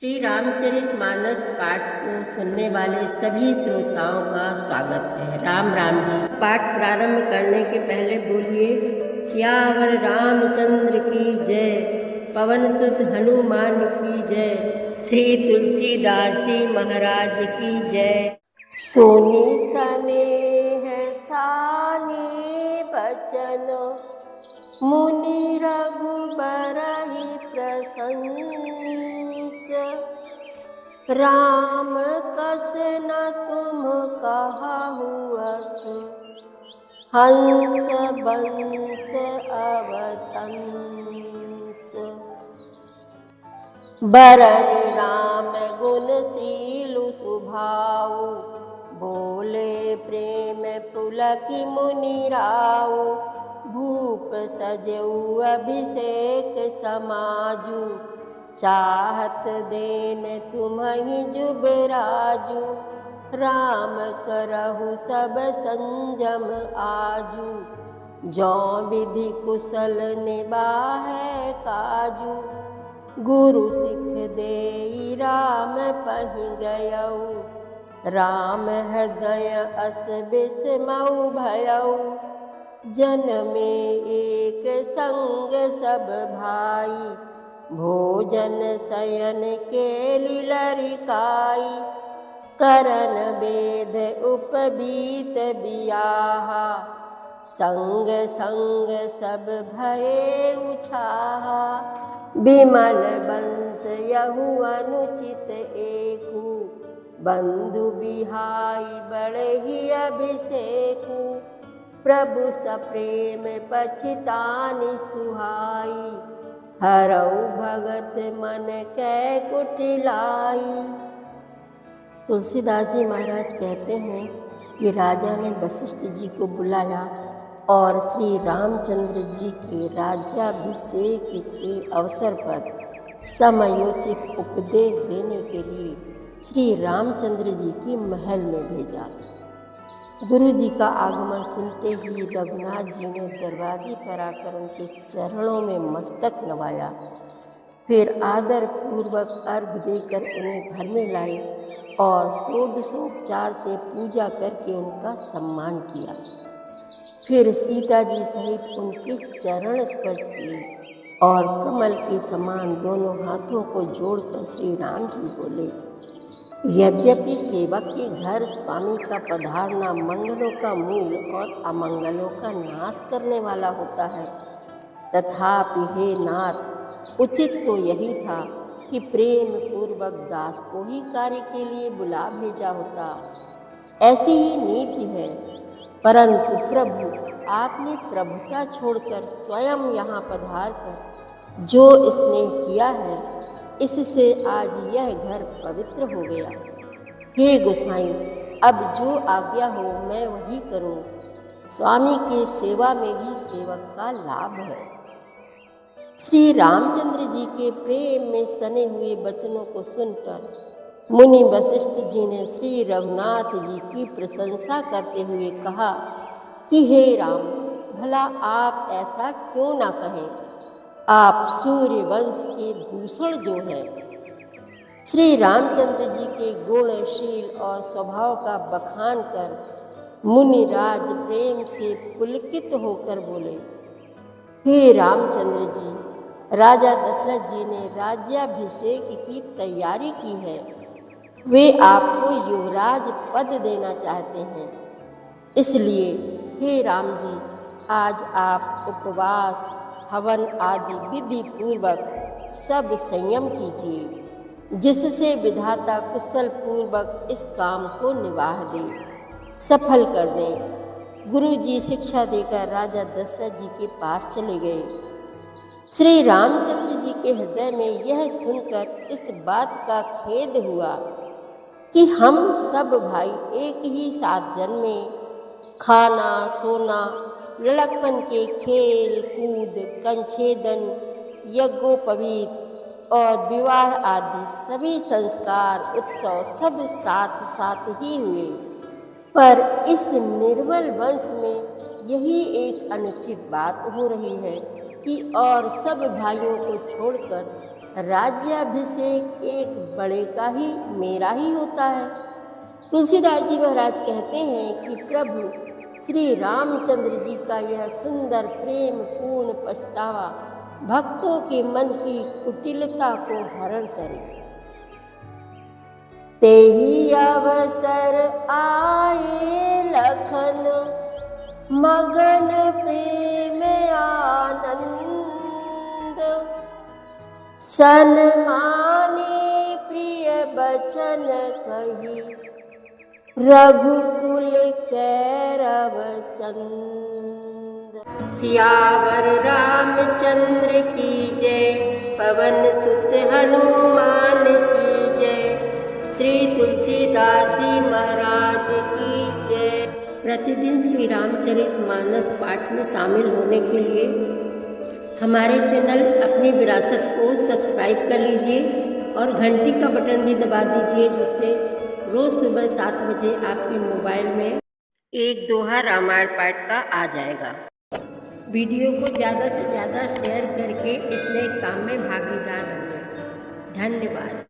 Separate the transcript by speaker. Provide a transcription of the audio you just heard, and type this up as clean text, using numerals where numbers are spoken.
Speaker 1: श्री रामचरितमानस पाठ को सुनने वाले सभी श्रोताओं का स्वागत है। राम राम जी। पाठ प्रारंभ करने के पहले बोलिए सियावर रामचंद्र की जय, पवन सुत हनुमान की जय, श्री तुलसीदास जी महाराज की जय। सोनी सने है साने बचन, मुनि रघुबर ही प्रशंस। राम कस न तुम कहाहु अस, हंस बंस अवतंस। बरन राम गुण शीलु सुभाऊ, बोले प्रेम पुलकी मुनि राऊ। भूप सजऊ अभिषेक समाजू, चाहत देन तुम्हि जुबराजू। राम करहु सब संजम आजू, जौ विधि कुशल निबाहै काजू। गुरु सिख देई राम पहि गयऊ, राम हृदय अस बिसमऊ भयऊ। जन में एक संग सब भाई, भोजन शयन केली लरिकाई। करन बेद उपबीत बियाहा, संग संग सब भये उछाहा। बिमल बंस यहु अनुचित एकू, बंधु बिहाई बड़हि अभिषेकु। प्रभु सप्रेम पछितानि सुहाई, हरऊ भगत मन कै कुटिलाई। तुलसीदास जी महाराज कहते हैं कि राजा ने वशिष्ठ जी को बुलाया और श्री रामचंद्र जी के राज्याभिषेक के अवसर पर समयोचित उपदेश देने के लिए श्री रामचंद्र जी के महल में भेजा। गुरु जी का आगमन सुनते ही रघुनाथ जी ने दरवाजे पर आकर उनके चरणों में मस्तक नवाया, फिर आदर पूर्वक अर्घ देकर उन्हें घर में लाए और षोडशोपचार से पूजा करके उनका सम्मान किया। फिर सीता जी सहित उनके चरण स्पर्श किए और कमल के समान दोनों हाथों को जोड़कर श्री राम जी बोले, यद्यपि सेवक के घर स्वामी का पधारना मंगलों का मूल और अमंगलों का नाश करने वाला होता है, तथापि हे नाथ, उचित तो यही था कि प्रेम पूर्वक दास को ही कार्य के लिए बुला भेजा होता। ऐसी ही नीति है, परंतु प्रभु आपने प्रभुता छोड़कर स्वयं यहाँ पधार कर जो स्नेह किया है, इससे आज यह घर पवित्र हो गया। हे गोसाई, अब जो आज्ञा हो मैं वही करूं। स्वामी की सेवा में ही सेवक का लाभ है। श्री रामचंद्र जी के प्रेम में सने हुए वचनों को सुनकर मुनि वशिष्ठ जी ने श्री रघुनाथ जी की प्रशंसा करते हुए कहा कि हे राम, भला आप ऐसा क्यों ना कहें, आप सूर्य वंश के भूषण जो हैं। श्री रामचंद्र जी के गुणशील और स्वभाव का बखान कर मुनिराज प्रेम से पुलकित होकर बोले, हे रामचंद्र जी, राजा दशरथ जी ने राज्याभिषेक की तैयारी की है। वे आपको युवराज पद देना चाहते हैं। इसलिए हे राम जी, आज आप उपवास हवन आदि विधि पूर्वक सब संयम कीजिए, जिससे विधाता कुशल पूर्वक इस काम को निवाह दे, सफल कर दें। गुरु जी शिक्षा देकर राजा दशरथ जी के पास चले गए। श्री रामचंद्र जी के हृदय में यह सुनकर इस बात का खेद हुआ कि हम सब भाई एक ही साथ जन्मे, खाना सोना, लड़कपन के खेल कूद, कंछेदन, यज्ञोपवीत और विवाह आदि सभी संस्कार उत्सव सब साथ साथ ही हुए, पर इस निर्मल वंश में यही एक अनुचित बात हो रही है कि और सब भाइयों को छोड़कर राज्याभिषेक एक बड़े का ही मेरा ही होता है। तुलसीदास जी महाराज कहते हैं कि प्रभु श्री रामचंद्र जी का यह सुंदर प्रेम पूर्ण पछतावा भक्तों के मन की कुटिलता को हरण करे। तेहि अवसर आए लखन मगन प्रेम आनंद, सन्माने प्रिय बचन कही रघुकुल कैरव चंद। सियावर रामचंद्र की जय, पवन सुत हनुमान की जय, श्री तुलसीदास जी महाराज की जय। प्रतिदिन श्री रामचरितमानस पाठ में शामिल होने के लिए हमारे चैनल अपनी विरासत को सब्सक्राइब कर लीजिए और घंटी का बटन भी दबा दीजिए, जिससे रोज़ सुबह 7 बजे आपके मोबाइल में एक दोहा रामायण पाठ का आ जाएगा। वीडियो को ज़्यादा से ज़्यादा शेयर करके इस नए काम में भागीदार बनिए। धन्यवाद।